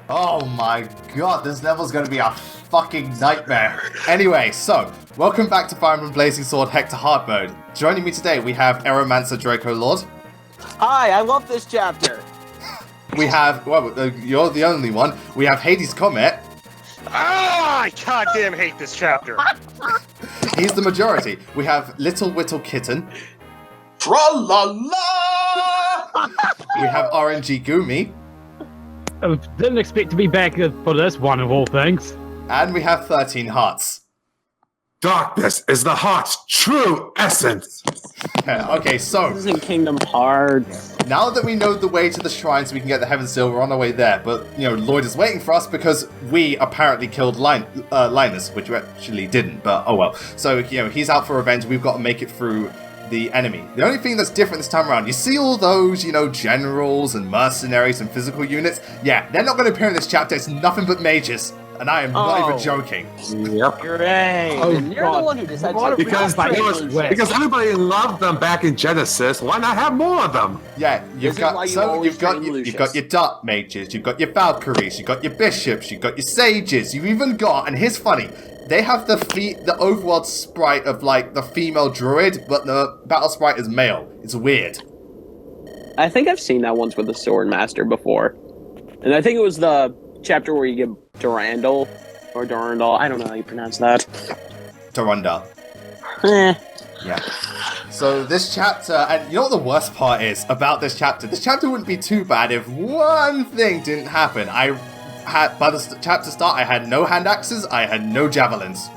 Oh my god, this level's gonna be a fucking nightmare. Anyway, so, welcome back to Fire Emblem Blazing Sword Hector Hard Mode. Joining me today, we have Aeromancer Draco Lord. Hi, I love this chapter. We have, you're the only one, we have Hades Comet. Ah, I goddamn hate this chapter. He's the majority. We have Little Whittle Kitten. Tra-la-la! We have RNG Gumi. I didn't expect to be back for this one of all things. And we have 13 Hearts. Darkness is the heart's true essence. Okay, so, This is in Kingdom Hearts. now that we know the way to the shrine so we can get the Heaven Seal, we're on our way there. But, Lloyd is waiting for us because we apparently killed Linus, which we actually didn't, but oh well. So, he's out for revenge. We've got to make it through the enemy. The only thing that's different this time around, you see all those, generals and mercenaries and physical units? Yeah, they're not going to appear in this chapter. It's nothing but mages. And I am not even joking. Yep. Great. Oh, And you're God. the one who decided to Because everybody loved them back in Genesis. Why not have more of them? Yeah, This is why you always train you've got Lucius. your dark mages, you've got your Valkyries, you've got your bishops, you've got your sages, you've even got, and here's funny, they have the overworld sprite of like the female druid, but the battle sprite is male. It's weird. I think I've seen that once with the Sword Master before. And I think it was the chapter where you get Durandal. Or Durandal. I don't know how you pronounce that. Durandal. Eh. Yeah. So this chapter, and you know what the worst part is about this chapter? This chapter wouldn't be too bad if one thing didn't happen. By the chapter start, I had no hand axes, I had no javelins.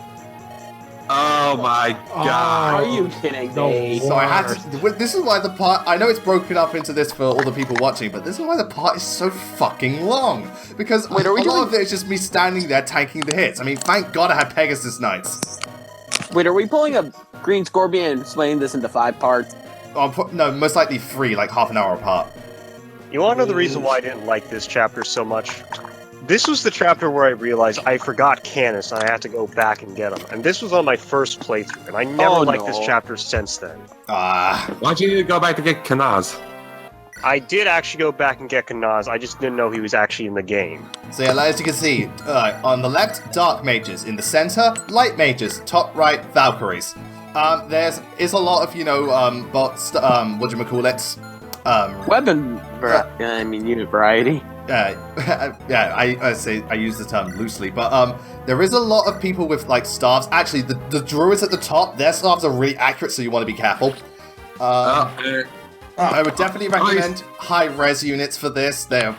Oh my god. Are you kidding me? So I had to, this is why the part, I know it's broken up into this for all the people watching, but this is why the part is so fucking long. Because Wait, are we a lot doing- of it is just me standing there tanking the hits. I mean, thank god I had Pegasus Knights. Wait, are we pulling a Green Scorpion and splitting this into 5 parts? No, most likely 3, like half an hour apart. You want to know the reason why I didn't like this chapter so much? This was the chapter where I realized I forgot Canis and I had to go back and get him. And this was on my first playthrough, and I never liked this chapter since then. Why'd you go back to get Kanaz? I did actually go back and get Kanaz, I just didn't know he was actually in the game. So yeah, as you can see, on the left, dark mages. In the center, light mages. Top right, Valkyries. Is a lot of, bots, whatchamacallits? Weapon, unit variety. Yeah, I use the term loosely, but there is a lot of people with like staffs. Actually, the druids at the top, their staffs are really accurate, so you want to be careful. I would definitely recommend high res units for this. They're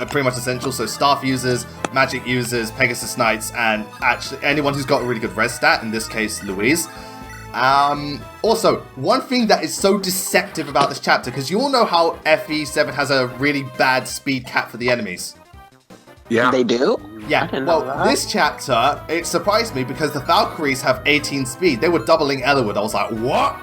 pretty much essential. So staff users, magic users, Pegasus Knights, and actually anyone who's got a really good res stat. In this case, Louise. Also, one thing that is so deceptive about this chapter, because you all know how FE7 has a really bad speed cap for the enemies. Yeah. They do? Yeah, I didn't know well, that. this chapter, it surprised me because the Valkyries have 18 speed. They were doubling Eliwood. I was like, what?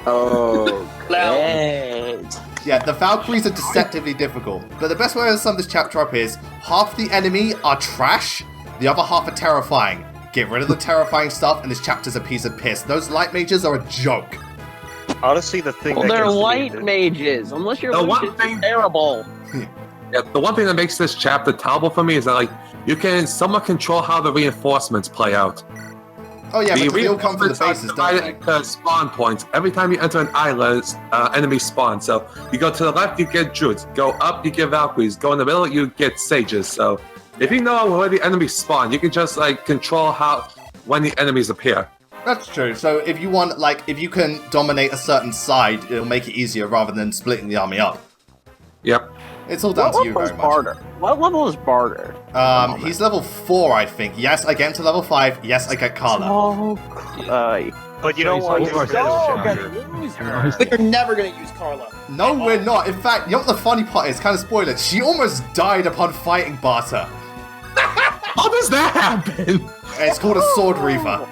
Oh, great. Yeah, the Valkyries are deceptively difficult. But the best way to sum this chapter up is, half the enemy are trash, the other half are terrifying. Get rid of the terrifying stuff, and this chapter's a piece of piss. Those light mages are a joke. Honestly, the thing Well, that they're gets to me light is- mages. Unless you're The one Lucius, thing- it's terrible. Yeah, the one thing that makes this chapter terrible for me is that like you can somewhat control how the reinforcements play out. Oh yeah, because they all come from the reinforcements are bases, don't they? divided into spawn points. Every time you enter an island, enemy spawn. So you go to the left, you get druids. Go up, you get Valkyries. Go in the middle, you get sages. So if you know where the enemies spawn, you can just like control when the enemies appear. That's true. So if you want, if you can dominate a certain side, it'll make it easier rather than splitting the army up. Yep. It's all down to you very much. Barter? What level is Barter? He's level 4, I think. Yes, I get him to level 5. Yes, I get Carla. Oh, But you don't want to do this chapter. But you're never gonna use Carla. No, we're not. In fact, you know what the funny part is? Kind of spoiler. She almost died upon fighting Barter. How does that happen? It's called a Sword Reaver.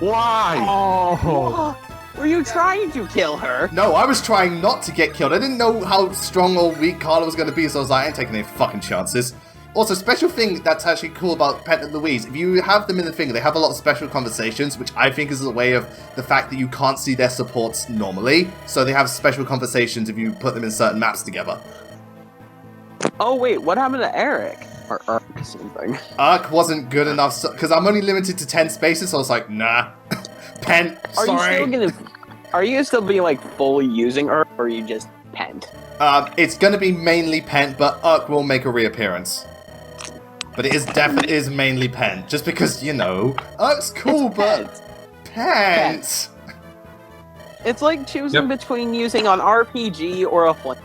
Why? Oh, were you trying to kill her? No, I was trying not to get killed. I didn't know how strong or weak Carla was going to be, so I was like, I ain't taking any fucking chances. Also, special thing that's actually cool about Pent and Louise, if you have them in the thing, they have a lot of special conversations, which I think is a way of the fact that you can't see their supports normally. So they have special conversations if you put them in certain maps together. Oh wait, what happened to Eric? Or Ark, same thing. Arc wasn't good enough, because I'm only limited to 10 spaces, so I was like, nah. Pent, sorry. Are you still being like fully using Ark, or are you just Pent? It's gonna be mainly Pent, but Arc will make a reappearance. But it is definitely is mainly Pent, just because, you know, Arc's cool, but Pent. It's like choosing between using an RPG or a flame.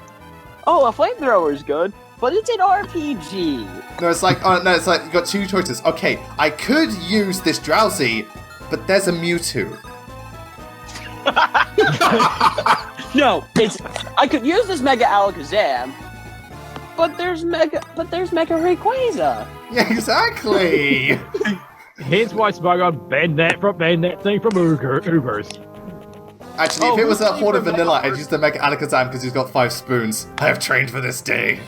Oh, a flamethrower's good, but it's an RPG. No, it's like you got two choices. Okay, I could use this Drowsy, but there's a Mewtwo. No, I could use this Mega Alakazam, but there's Mega Rayquaza. Yeah, exactly. Hence why Smogon banned that thing from Ubers. Actually, if it was a Horde of Vanilla, I'd use the Mega Alakazam because he's got 5 spoons. I have trained for this day.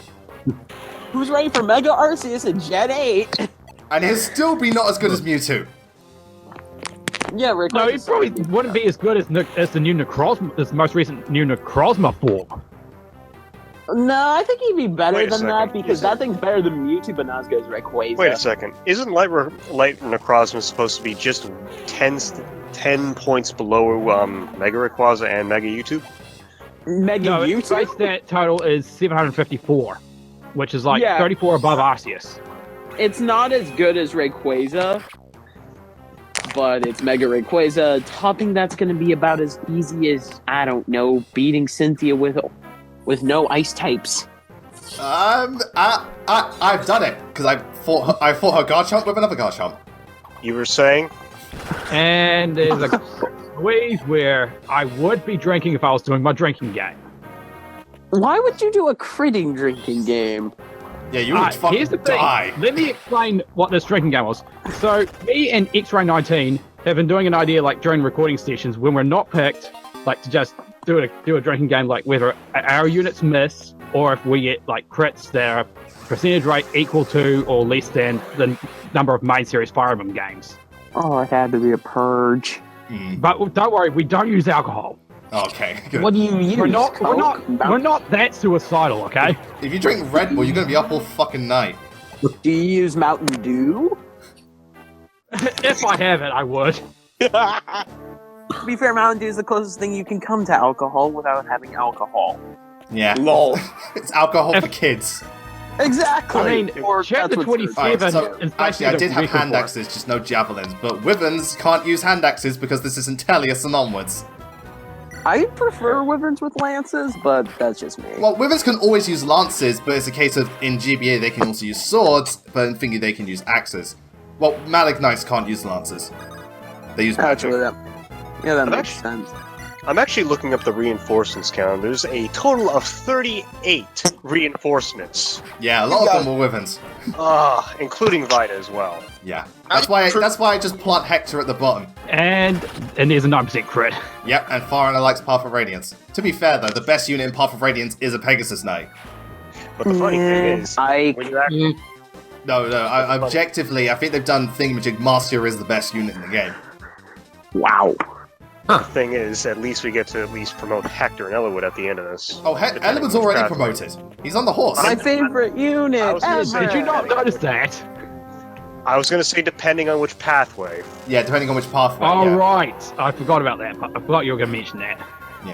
Who's ready for Mega Arceus in Gen 8? And he'll still be not as good as Mewtwo. Yeah, Rayquaza. No, it probably wouldn't be as good as the new Necrozma, this most recent new Necrozma form. No, I think he'd be better Wait a than second. that because that thing's better than Mewtwo, but not as good as Rayquaza. Wait a second. Isn't Light Necrozma supposed to be just 10 points below Mega Rayquaza and Mega YouTube? Mega No, its Mewtwo? base stat total is 754, which is like Yeah. 34 above Arceus. It's not as good as Rayquaza, but it's Mega Rayquaza. Topping that's going to be about as easy as, I don't know, beating Cynthia with no ice types. I've done it because I fought her Garchomp with another Garchomp. You were saying? And there's a ways where I would be drinking if I was doing my drinking game. Why would you do a critting drinking game? Yeah, you would fucking Here's the thing. die. Let me explain what this drinking game was. So, me and X-Ray 19 have been doing an idea like during recording sessions when we're not picked, like to just do a drinking game, like whether our units miss or if we get like crits that are percentage rate equal to or less than the number of main series Fire Emblem games. Oh, it had to be a purge. But don't worry, we don't use alcohol. Okay, good. What do you use? We're not that suicidal, okay? If you drink Red Bull, you're gonna be up all fucking night. Do you use Mountain Dew? If I have it, I would. To be fair, Mountain Dew is the closest thing you can come to alcohol without having alcohol. Yeah. Lol. It's alcohol for kids. Exactly. I mean, Or chapter that's what's- 27 Alright, so is actually, I basically did the have record hand for it. axes, just no javelins. But Wyverns can't use hand axes because this is Intellius and onwards. I prefer wyverns with lances, but that's just me. Well, Wyverns can always use lances, but it's a case of in GBA they can also use swords, but in Thingy they can use axes. Well, Malik Knights can't use lances. They use magic. Actually, that makes actually- sense. I'm actually looking up the reinforcements count. There's a total of 38 reinforcements. Yeah, a lot of them were Wyverns. Including Vita as well. Yeah, that's why I just plant Hector at the bottom. And there's a 9% crit. Yep, and Fire likes Path of Radiance. To be fair though, the best unit in Path of Radiance is a Pegasus Knight. But the funny thing is, when you actually... No, objectively, I think they've done Thingamajig. Marcia is the best unit in the game. Wow. The thing is, at least we get to at least promote Hector and Elwood at the end of this. Oh, Depending Elwood's on which already pathway. promoted. He's on the horse. My favorite unit I was gonna say, ever. Did you not notice that? I was going to say depending on which pathway. Yeah, depending on which pathway. Oh, yeah. right. I forgot about that. I forgot you were going to mention that.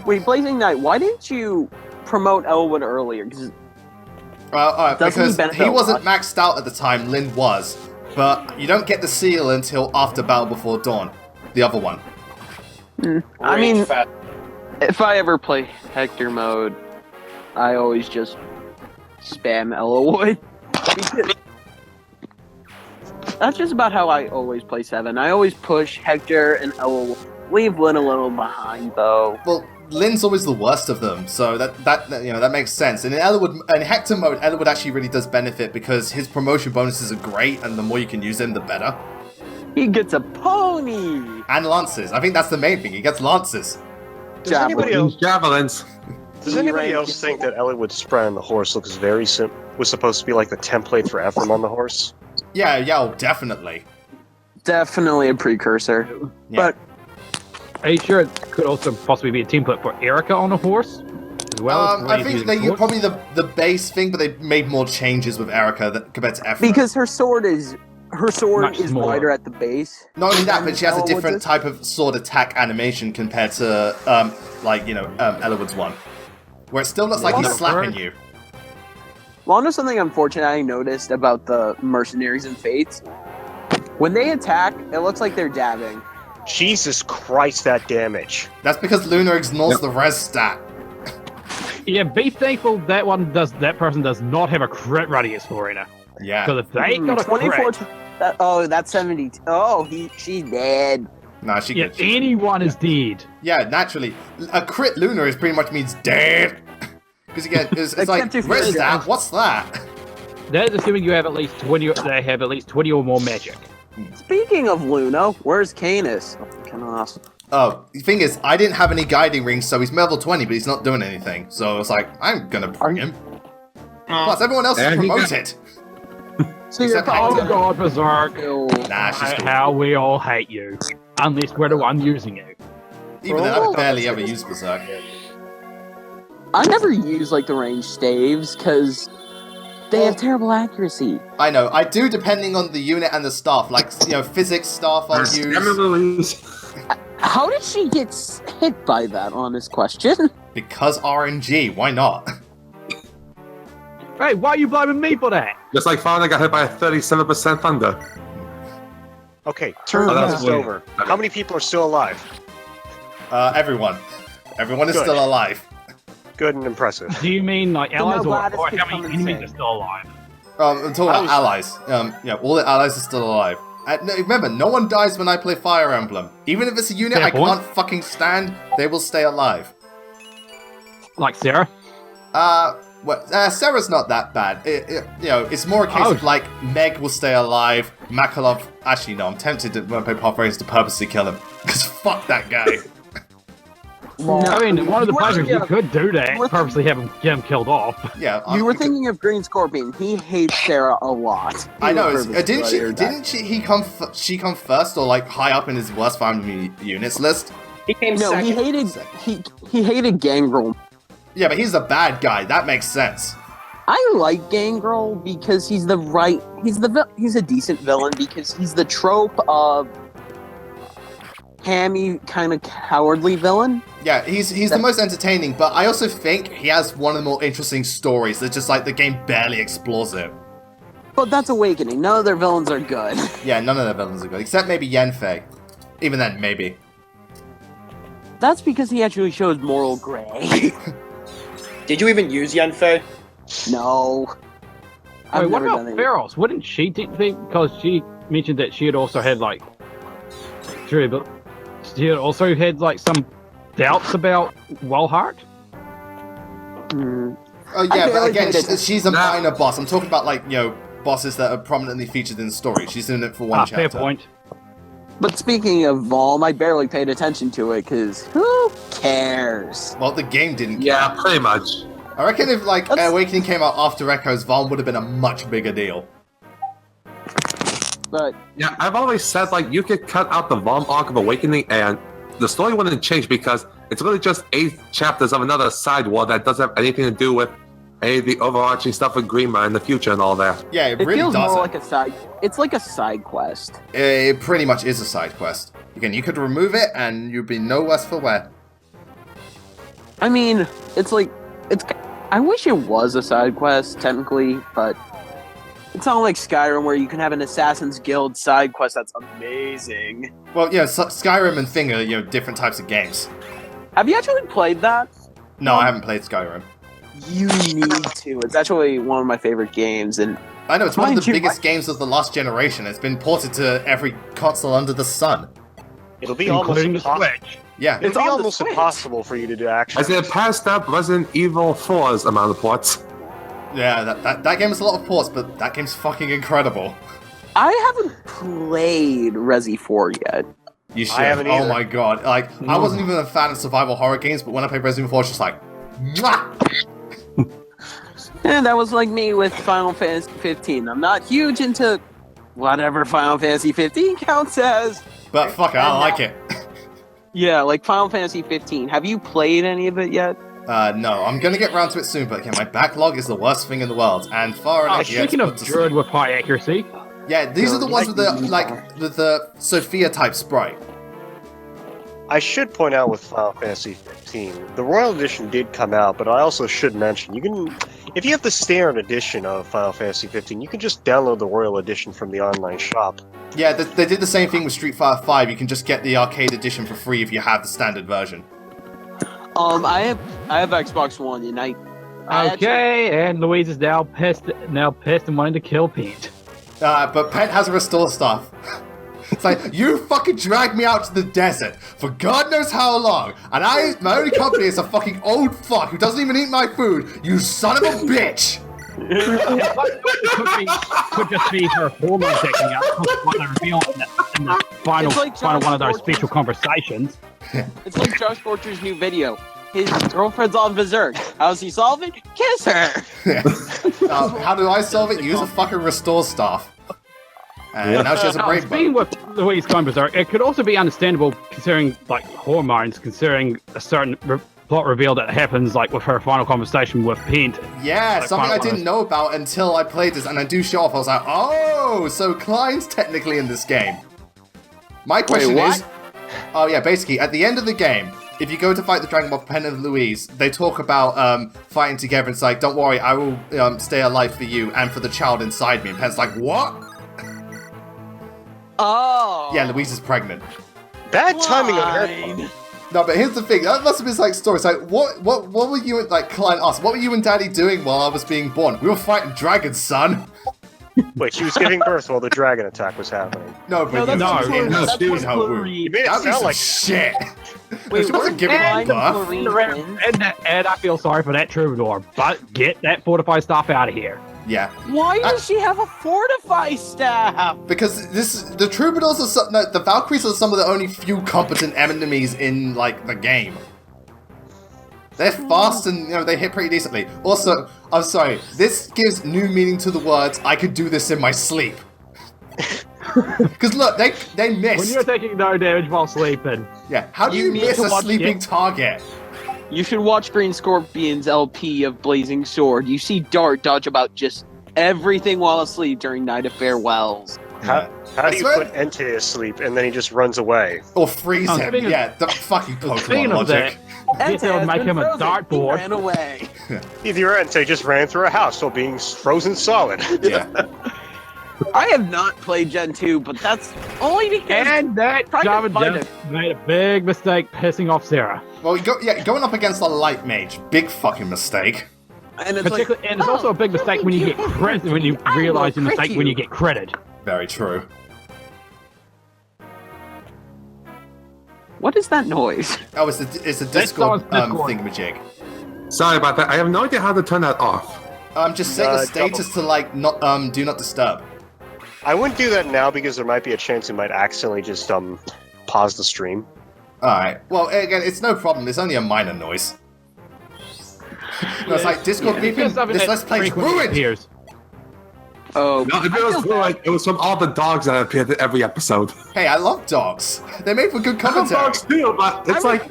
Wait, Blazing Knight, why didn't you promote Elwood earlier? 'Cause Alright, Doesn't he because benefit he a wasn't lot? maxed out at the time, Lynn was. But you don't get the seal until after Battle Before Dawn. The other one. I mean, if I ever play Hector mode, I always just spam Elwood. That's just about how I always play 7. I always push Hector and Elwood. Leave Lynn a little behind, though. Well, Lynn's always the worst of them, so that makes sense. And in Hector mode, Elwood actually really does benefit because his promotion bonuses are great, and the more you can use him, the better. He gets a pony! And lances. I think that's the main thing. He gets lances. Does anybody else, Javelins. does anybody else think that Elwood's spread on the horse looks very was supposed to be like the template for Ephraim on the horse? Yeah, oh, definitely. Definitely a precursor. Yeah. But Are you sure it could also possibly be a template for Erica on a horse? as well. I think they used probably the base thing, but they made more changes with Erica compared to F. Because her sword is Much smaller. wider at the base. Not only that, but she has a Elwood's different is? type of sword attack animation compared to, Elwood's one. Where it still looks like he's Well, slapping you. Well, there's something unfortunate I noticed about the mercenaries and fates. When they attack, it looks like they're dabbing. Jesus Christ, that damage. That's because Luna ignores the res stat. Yeah, be thankful that person does not have a crit radius for Arena. Yeah. Because if they ain't got a 24. crit, That's 70. Oh, she's dead. Nah, she yeah, good. anyone is dead. Yeah, naturally. A crit Luna is pretty much means dead. Because again, it's like, Except if res you're stat, dead. what's that? That is assuming you have at least 20. They have at least 20 or more magic. Speaking of Luna, where's Canis? Fucking awesome. Oh, the thing is, I didn't have any guiding rings, so he's level 20, but he's not doing anything. So it's like, I'm gonna bring him. Plus, everyone else is And he got- promoted. So Except you're Oh Hector. god, Berserk. Nah, she's cool. How we all hate you. Unless we're the one using you. Even then, I Oh. barely ever use Berserk. I never use like the ranged staves because they have terrible accuracy. I know, I do depending on the unit and the staff. Like, physics staff I'll use. Louise. How did she get hit by that? Honest question. Because RNG, why not? Hey, why are you blaming me for that? Just like Fauna got hit by a 37% thunder. Okay, turn Oh, that's this weird. over. How many people are still alive? Everyone. Everyone is Good. still alive. Good and impressive. Do you mean like allies or Gladys could how come many and enemies say. are still alive? I'm talking about allies. All the allies are still alive. No, remember, no one dies when I play Fire Emblem. Even if it's a unit Fair I point. can't fucking stand, they will stay alive. Like Sarah? Sarah's not that bad. It's more a case Oh. of like Meg will stay alive. Makalov, actually no, I'm tempted to when I play Pathways to purposely kill him because fuck that guy. I mean, one of the You were players you thinking of- could do that, you were purposely get him killed off. Yeah, You were thinking of Green Scorpion. He hates Sarah a lot. I know. He would purposely let her die. She come first or like high up in his worst family units list? He came No, second. he hated Gangrel. Yeah, but he's a bad guy. That makes sense. I like Gangrel because he's a decent villain because he's the trope of hammy kind of cowardly villain. Yeah, he's the most entertaining, but I also think he has one of the more interesting stories that just like the game barely explores it. But that's Awakening. None of their villains are good. Yeah, none of the villains are good, except maybe Yenfei. Even then, maybe. That's because he actually shows moral gray. Did you even use Yenfei? No. I've Wait, what never about done it. Feroz? Wouldn't she technically, because she mentioned that she had also had like, true, but she had also had like some doubts about Wellheart? Hmm. Oh yeah, I but barely again, paid attention. she's a minor boss. I'm talking about like bosses that are prominently featured in the story. She's in it for one chapter. Fair point. But speaking of Valm, I barely paid attention to it because who cares? Well, the game didn't. Yeah, pretty much. I reckon if like That's- Awakening came out after Echoes, Valm would have been a much bigger deal. But Yeah, I've always said, like, you could cut out the Vom arc of Awakening and the story wouldn't change because it's really just 8 chapters of another side war that doesn't have anything to do with any of the overarching stuff with Greenma in the future and all that. Yeah, it it really feels doesn't. more like a side. It's like a side quest. It pretty much is a side quest. Again, you could remove it and you'd be no worse for wear. I mean, it's like it's. I wish it was a side quest technically, but it's not like Skyrim where you can have an Assassin's Guild side quest that's amazing. Well, yeah, Skyrim and Thing are different types of games. Have you actually played that? No, I haven't played Skyrim. You need to. It's actually one of my favorite games, and I know, it's one of Mind the you, biggest games of the last generation. It's been ported to every console under the sun. It'll be almost Including the impossible. Switch. Yeah. It'll It's be on the almost Switch. impossible for you to do action. As it passed up Resident Evil 4's amount of ports. Yeah, that game has a lot of ports, but that game's fucking incredible. I haven't played Resi 4 yet. You should. I haven't Oh either. my god. Like, I wasn't even a fan of survival horror games, but when I played Resident Evil 4, it's just like, mwah! And that was like me with Final Fantasy 15. I'm not huge into whatever Final Fantasy 15 counts as. But fuck it, I like it. Yeah, like Final Fantasy 15. Have you played any of it yet? No, I'm gonna get round to it soon, but again, my backlog is the worst thing in the world, and far enough. Speaking of Druid with high accuracy, yeah, these are the ones with the Sophia type sprite. I should point out with Final Fantasy 15, the Royal Edition did come out, but I also should mention, you can, if you have the standard edition of Final Fantasy 15, you can just download the Royal Edition from the online shop. Yeah, they did the same thing with Street Fighter 5. You can just get the arcade edition for free if you have the standard version. I have Xbox One, and I and Louise is now pissed and wanting to kill Pete. But Pent has a restore staff. It's like, you fucking dragged me out to the desert for God knows how long, and my only company is a fucking old fuck who doesn't even eat my food, you son of a bitch! could just be her hormone taking out what they reveal in the final one of those special conversations. It's like Josh Borcher's new video. His girlfriend's on berserk. How's he solve it? Kiss her! How do I solve it? Use a fucking restore staff. And now she has a brain Speaking with Louise going berserk, it could also be understandable considering like hormones, considering a certain plot reveal that happens like with her final conversation with Pent. Yeah, like, something I didn't know about until I played this, and I do show off. I was like, oh, so Klein's technically in this game. My question is, oh yeah, basically at the end of the game, if you go to fight the Dragon Ball Pent and Louise, they talk about fighting together. It's like, don't worry, I will stay alive for you and for the child inside me. And Pent's like, what? Oh. Yeah, Louise is pregnant. Bad timing on her part. No, but here's the thing. That must have been like story. It's like, what were you and like Klein asked? What were you and Daddy doing while I was being born? We were fighting dragons, son. Wait, she was giving birth while the dragon attack was happening. No, but she was in her womb. You made it That'd be sound some like shit. Wait, she wasn't giving birth. And I feel sorry for that troubadour, but get that fortified stuff out of here. Yeah. Why does she have a fortify staff? Because the troubadours are the Valkyries are some of the only few competent enemies in like the game. They're fast and they hit pretty decently. Also, I'm sorry, this gives new meaning to the words "I could do this in my sleep." Because look, they missed. When you're taking no damage while sleeping. Yeah. How do you miss a sleeping target? You should watch Green Scorpion's LP of Blazing Sword. You see Dart dodge about just everything while asleep during Night of Farewells. How do you put Entei asleep and then he just runs away? Or freeze him? Yeah, the fucking Pokemon logic. Entei make him a dartboard. Ran away. Either Entei just ran through a house while being frozen solid. Yeah. I have not played Gen 2, but that's only because... And that Java just made a big mistake pissing off Sarah. Well, going up against a light mage, big fucking mistake. And it's and it's also a big mistake when you get credit, when you realize your mistake when you get credit. Very true. What is that noise? Oh, it's a Discord thingamajig. Sorry about that. I have no idea how to turn that off. Just set your status to like not do not disturb. I wouldn't do that now because there might be a chance it might accidentally just pause the stream. Alright. Well, again, it's no problem. It's only a minor noise. No, it's like Discord beeping. This Let's Play is ruined! Appears. Oh, No, if it was ruined, it was from all the dogs that appeared in every episode. Hey, I love dogs. They make for good I love commentary. dogs too, but it's like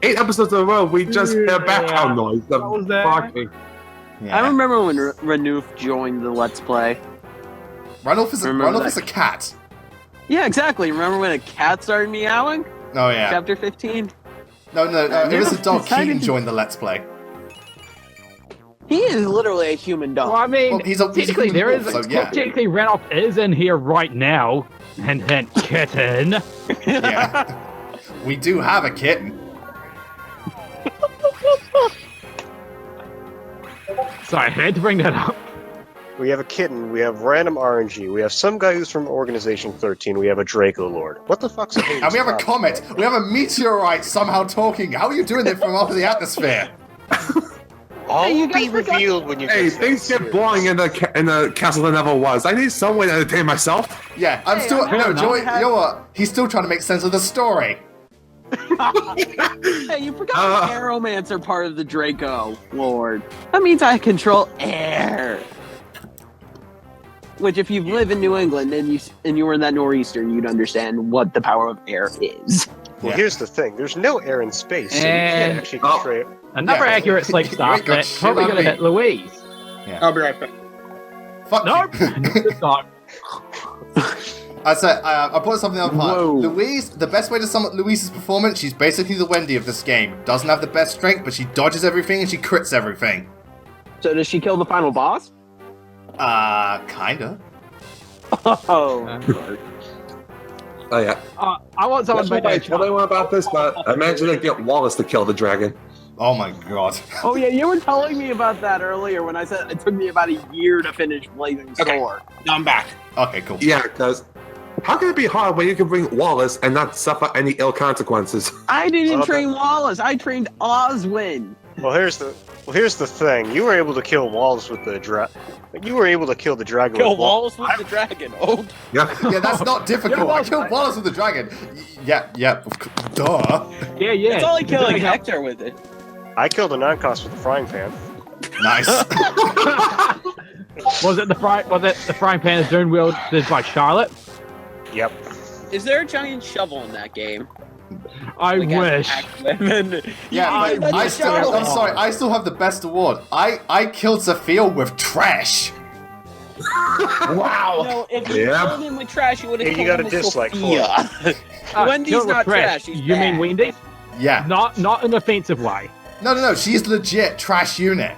8 episodes in a row, we just hear background noise. was that? Barking. Yeah. I remember when Ranulf joined the Let's Play. Ranulf is a cat. Yeah, exactly. Remember when a cat started meowing? Oh yeah. Chapter 15? No, it was a dog. Keaton joined the Let's Play. He is literally a human dog. Well, I mean, Well, he's a technically human there wolf, is. so yeah. Technically, Randolph is in here right now. Hint, hint, kitten. Yeah. We do have a kitten. Sorry, I had to bring that up. We have a kitten, we have random RNG, we have some guy who's from Organization 13, we have a Draco Lord. What the fuck's a And we have a comet. We have a meteorite somehow talking. How are you doing it from off the atmosphere? All Hey, you will be guys forgot- revealed when you Hey, get things get boring in the castle that never was. I need some way to entertain myself. Yeah, I'm still. I'm No, Joey, happy. you know what? He's still trying to make sense of the story. Hey, you forgot the Aeromancer part of the Draco Lord. That means I control air. Which, if you live in New England and you were in that nor'easter, you'd understand what the power of air is. Well, Yeah. here's the thing. There's no air in space, so you And- can't actually control. Another Yeah. accurate sleep You stuff ain't got that's shit probably on going to me. hit Louise. I'll be right back. Fuck Nope. you. This time. I said, I put something on part. Whoa. Louise, the best way to sum up Louise's performance, she's basically the Wendy of this game. Doesn't have the best strength, but she dodges everything and she crits everything. So does she kill the final boss? Kinda. Oh. Oh yeah. I want someone That's to what make I a tell anyone about this, but I managed to get Wallace to kill the dragon. Oh my god. Oh yeah, you were telling me about that earlier when I said it took me about a year to finish Blazing Okay. Sword. Now I'm back. Okay, cool. Yeah, because how can it be hard when you can bring Wallace and not suffer any ill consequences? I didn't Well, train Wallace. I trained Oswin. Well, here's the thing. You were able to kill Wallace with the You were able to kill the dragon. Kill with Wallace with the dragon. Oh, Yeah. Yeah, that's not difficult. I Wallace, killed Wallace with the dragon. Yeah, duh. Yeah. it's only killing Doing it. Hector with it. I killed a non-cost with the frying pan. Nice. Was it the frying pan is doing wielded by Charlotte? Yep. Is there a giant shovel in that game? I Like, as an wish. axe weapon? Yeah, that's I a still, shovel. I'm sorry, I still have the best award. I killed Sophia with trash. Wow. No, if you Yeah. killed him with trash, you would have Yeah, you killed got a him with dislike for Sophia. Wendy's kill it with not trash, she's You mean bad. Wendy? Yeah. Not in an offensive way. No, she's legit trash unit.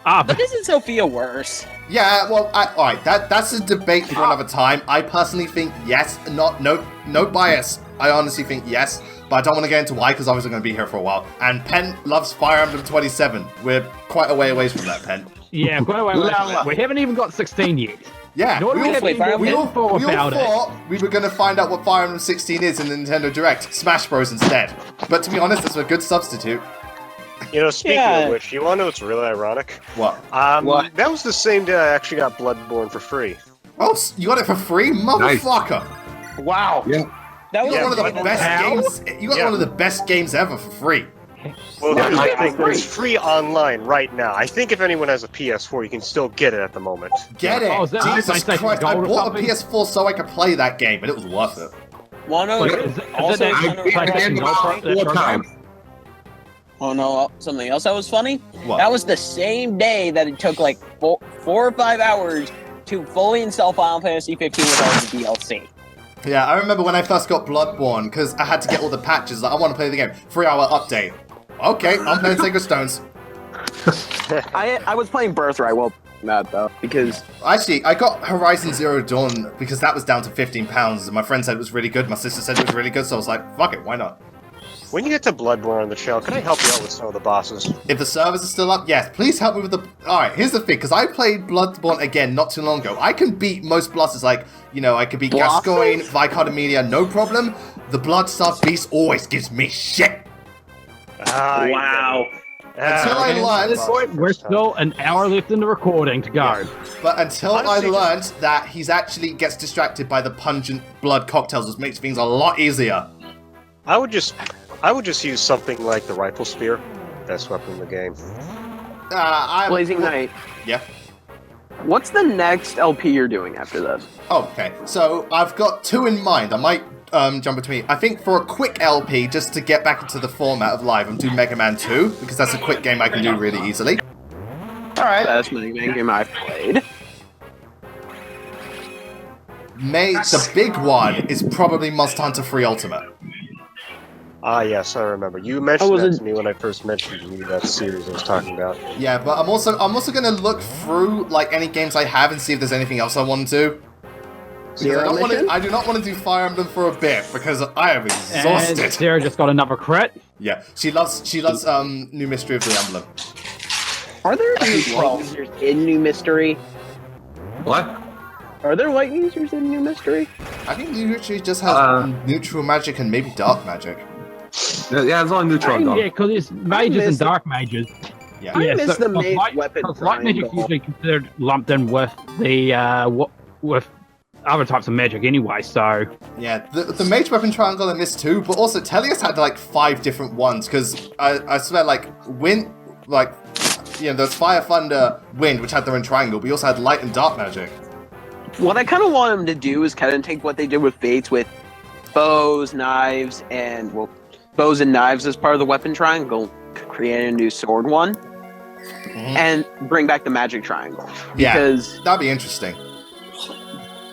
But But isn't Sophia worse? Yeah, well, alright, that's a debate for another time. I personally think yes, no bias. I honestly think yes, but I don't want to get into why, because obviously I'm going to be here for a while. And Pent loves Fire Emblem 27. We're quite a way away from that, Pent. yeah, wait. We haven't even got 16 yet. Yeah, You know what we Wait, haven't Fire even we all, info we all about it. thought we were going to find out what Fire Emblem 16 is in the Nintendo Direct. Smash Bros instead. But to be honest, it's a good substitute. You know, speaking Yeah. of which, you want to know what's really ironic? What? What? That was the same day I actually got Bloodborne for free. Oh, you got it for free? Motherfucker! Wow. Yeah. That You was got one of the Bloodborne. best How? games. You got Yeah. one of the best games ever for free. Well, Yeah, here's I- the thing. It's free online right now. I think if anyone has a PS4, you can still get it at the moment. Get it! Oh, is that Jesus PlayStation Christ! I Gold or bought a something? PS4 so I could play that game, and it was worth it. Wanna Wait, is it also that- wanna- I beat PlayStation him Gold about pro- 4 program? times. Oh no, something else that was funny? What? That was the same day that it took like 4 or 5 hours to fully install Final Fantasy 15 with all the DLC. Yeah, I remember when I first got Bloodborne, because I had to get all the patches. Like, I want to play the game. 3-hour update. Okay, I'm playing Sacred Stones. I was playing Birthright while that though because Actually, I got Horizon Zero Dawn because that was down to £15, and my friend said it was really good. My sister said it was really good, so I was like, fuck it, why not? When you get to Bloodborne on the channel, can I help you out with some of the bosses? If the servers are still up, yes, please help me with the... Alright, here's the thing, because I played Bloodborne again not too long ago. I can beat most bosses, like, you know, I could beat Bosses? Gascoigne, Vicardomelia, no problem. The Bloodstaff Beast always gives me shit. Wow. Until I learned... We're still an hour left in the recording to go. But until Honestly, I learned that he's actually gets distracted by the pungent blood cocktails, which makes things a lot easier. I would just use something like the rifle spear. Best weapon in the game. Blazing Knight. Yeah. What's the next LP you're doing after this? Okay, so I've got 2 in mind. I might jump between. I think for a quick LP, just to get back into the format of live, I'm doing Mega Man 2, because that's a quick game I can do really easily. Alright. Best Mega Man game I've played. The big one is probably Monster Hunter 3 Ultimate. Ah, yes, I remember. You mentioned that wasn't- to me when I first mentioned to you that series I was talking about. Yeah, but I'm also gonna look through like any games I have and see if there's anything else I want to. Because Zero Mission? I do not want to do Fire Emblem for a bit because I am And exhausted. Sarah just got another crit. Yeah, she loves New Mystery of the Emblem. Are there new light users in New Mystery? What? Are there light users in New Mystery? I think New Mystery just has neutral magic and maybe dark magic. Yeah, it's only neutral Yeah, though. because there's mages and missed it. dark mages. Yeah. I miss the because mage light, weapon because light magic's triangle. usually considered lumped in with the with other types of magic anyway. So Yeah, the mage weapon triangle in this too, but also Tellius had like 5 different ones because I swear like wind, like you know, there's fire, thunder, wind, which had their own triangle, but you also had light and dark magic. What I kind of want them to do is kind of take what they did with Fates with bows, knives, and bows and knives as part of the weapon triangle. Create a new sword one, and bring back the magic triangle. Because that'd be interesting.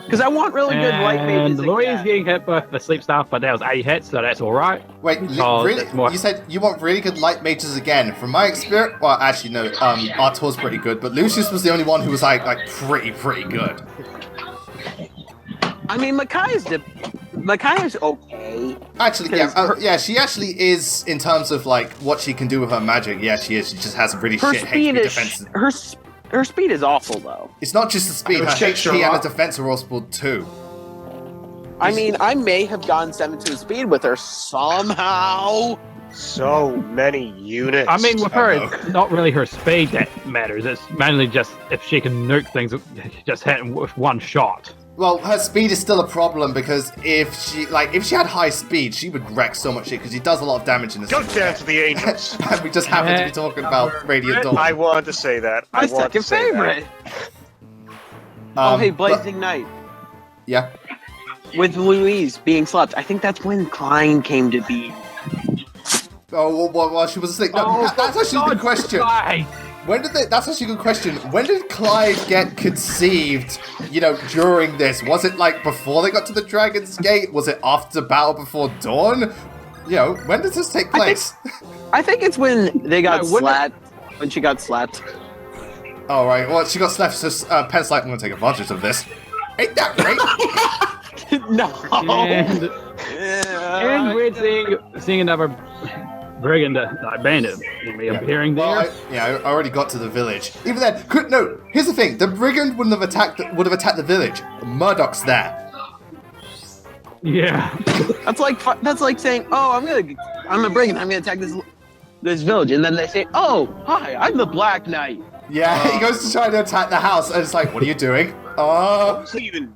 Because I want really good light mages. And Louise getting hit by the sleep staff, but that was 8 hits, so that's alright. Wait, really? You said you want really good light mages again? From my experience, well, actually no. Artur's pretty good, but Lucius was the only one who was like pretty good. I mean, Micaiah's okay. Actually, she actually is in terms of like what she can do with her magic. Yeah, she is. She just has really shit HP defense. Her speed is awful, though. It's not just the speed. Her HP and her defense are awful too. I mean, I may have gotten 17 speed with her somehow. So many units. I mean, with her, it's not really her speed that matters. It's mainly just if she can nuke things, just hit them with one shot. Well, her speed is still a problem because if she had high speed, she would wreck so much shit because she does a lot of damage in this. Go down to the angels. And we just happen to be talking about Radiant Dawn. I wanted to say that. My second favorite. Hey, Blazing Knight. Yeah. With Louise being slept, I think that's when Klein came to be. Oh, well, she was asleep. No, that's actually a good question. That's actually a good question. When did Clive get conceived, during this? Was it like before they got to the Dragon's Gate? Was it after Battle Before Dawn? When does this take place? I think it's when they got slapped. When she got slapped. Oh, right. Well, she got slapped, so Pent's like, I'm going to take advantage of this. Ain't that right? No. And we're seeing another brigand, bandit, appearing there. Well, I already got to the village. Even then, here's the thing: the brigand wouldn't have attacked the village. Murdoch's there. Yeah, that's like saying, "Oh, I'm a brigand. I'm gonna attack this village," and then they say, "Oh, hi, I'm the Black Knight." Yeah, he goes to try to attack the house, and it's like, "What are you doing?" Monty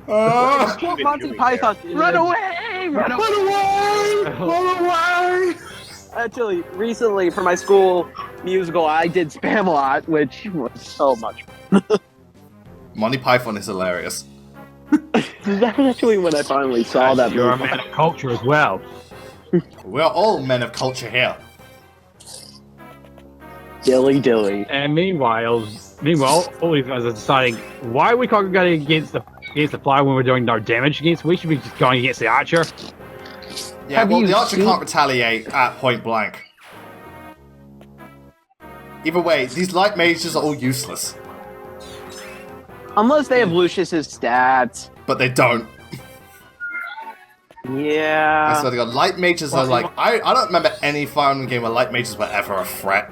Python, run away! Run away! Actually, recently for my school musical, I did Spam-A-Lot, which was so much fun. Monty Python is hilarious. That's actually when I finally saw that You're movie. a man of culture as well. We're all men of culture here. Dilly. And meanwhile, all these guys are deciding why are we congregating against the fly when we're doing no damage against? We should be just going against the archer. Yeah, the archer can't retaliate at point blank. Either way, these light mages are all useless. Unless they have Lucius's stats. But they don't. Yeah. I swear to God, light mages are like... I don't remember any Fire Emblem game where light mages were ever a threat.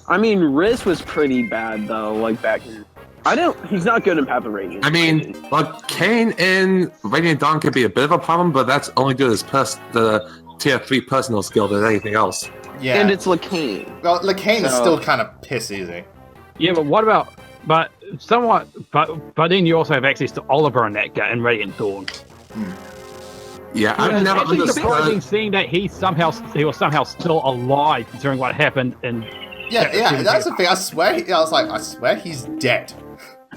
I mean, Riz was pretty bad, though, like back in... He's not good in Path of Radiant. I mean, Kane in Radiant Dawn could be a bit of a problem, but that's only good as the tier 3 personal skill than anything else. Yeah. And it's Lacane. Well, Lacane is still kind of piss easy. Yeah, but what about... But then you also have access to Oliver in that in Radiant Dawn. Yeah, I've never understood... Seeing that he was somehow still alive considering what happened in... Yeah, that's the thing. I swear he's dead.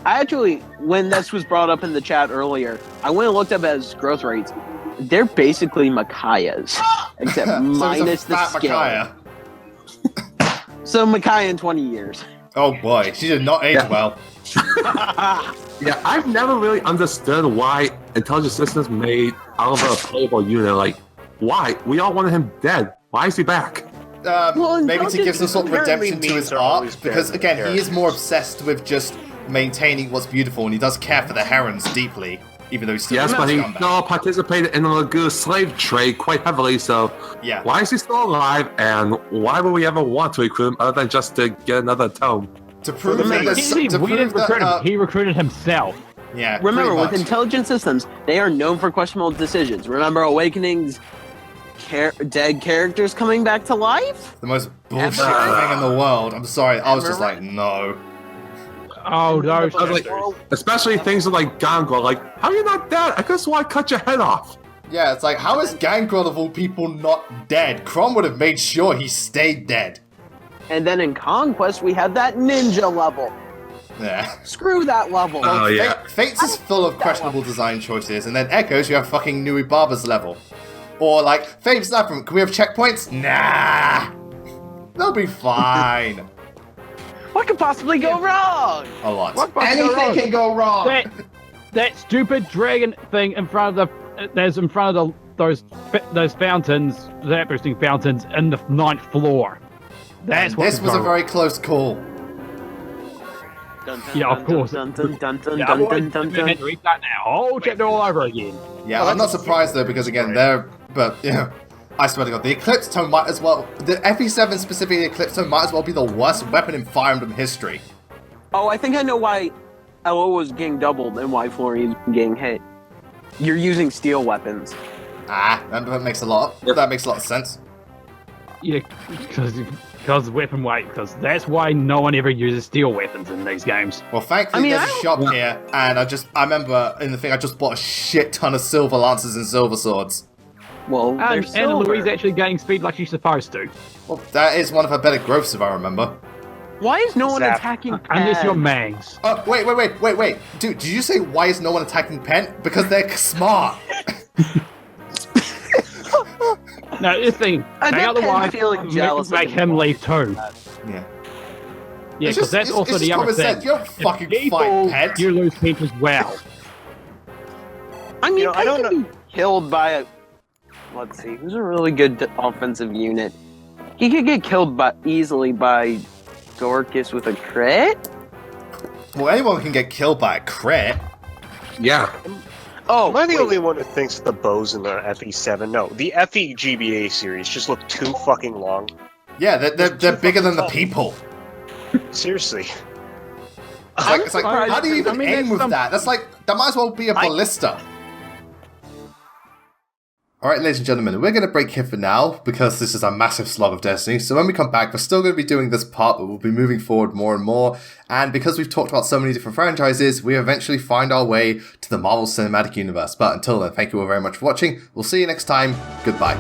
I actually, when this was brought up in the chat earlier, I went and looked up his growth rates. They're basically Micaiah's, except so minus the skill. Micaiah. So Micaiah in 20 years. Oh boy, she did not age well. Yeah, I've never really understood why Intelligent Systems made Oliver a playable unit. Like, why? We all wanted him dead. Why is he back? Maybe to give some sort of redemption to his art, because again, he is more obsessed with just maintaining what's beautiful, and he does care for the herons deeply, even though he's still but he still participated in the Lagoon slave trade quite heavily, so why is he still alive, and why would we ever want to recruit him other than just to get another tome? To prove that he recruited himself. Yeah. Remember, with Intelligent Systems, they are known for questionable decisions. Remember Awakening's dead characters coming back to life? The most bullshit thing in the world. I'm sorry, I was just like, no. Oh, no. Especially things like Gangrel, like, how are you not dead? I just want to cut your head off. Yeah, it's like, how is Gangrel of all people not dead? Crom would have made sure he stayed dead. And then in Conquest, we had that ninja level. Yeah. Screw that level. Oh, yeah. Fates is full of questionable design choices, and then Echoes, you have fucking Nui Barber's level. Or like, Fame's Labyrinth, can we have checkpoints? Nah! They'll be fine. What could possibly go wrong? A lot. What fucking go Anything wrong? can go wrong. That stupid dragon thing in front of those fountains, that boosting fountains in the 9th floor. That's what This could was go a very close call. Yeah, of course. Dun, dun, dun, dun, Yeah, dun, I dun, dun, had dun. to restart now. Whole chapter all over again. Yeah, I'm not surprised though, because again, I swear to God, the Eclipse Tome might as well, the FE7 specifically, the Eclipse Tome might as well be the worst weapon in Fire Emblem history. Oh, I think I know why LO was getting doubled and why Florian's getting hit. You're using steel weapons. That makes a lot of sense. Yeah, because weapon weight, because that's why no one ever uses steel weapons in these games. Well, thankfully, there's a shop here, and I remember in the thing, I just bought a shit ton of silver lances and silver swords. Well, they're And silver. Louise actually gaining speed like she's supposed to. Well, that is one of her better growths, if I remember. Why is no one Zap. attacking Unless you're Pent? Mangs. Oh, wait. Dude, did you say why is no one attacking Pent? Because they're smart. No, this thing, I they bet are the Pent's ones feeling jealous of make him. him leave too. Yeah. Yeah, It's because just- that's it's also just the other common thing. sense. You don't If fucking people, fight Pent. You lose Pent as well. I mean, You know, I Pent don't can be killed by a... Let's see, who's a really good offensive unit? He could get killed easily by Dorcas with a crit? Well, anyone can get killed by a crit. Yeah. Oh, Am I the wait. only one who thinks the bows in the FE7? No, the FE GBA series just look too fucking long. Yeah, they're bigger than the people. Seriously. It's like surprised- how do you even I mean, aim that's with some- that? That might as well be a ballista. Alright, ladies and gentlemen, we're going to break here for now because this is a massive slog of Destiny. So when we come back, we're still going to be doing this part, but we'll be moving forward more and more. And because we've talked about so many different franchises, we eventually find our way to the Marvel Cinematic Universe. But until then, thank you all very much for watching. We'll see you next time. Goodbye.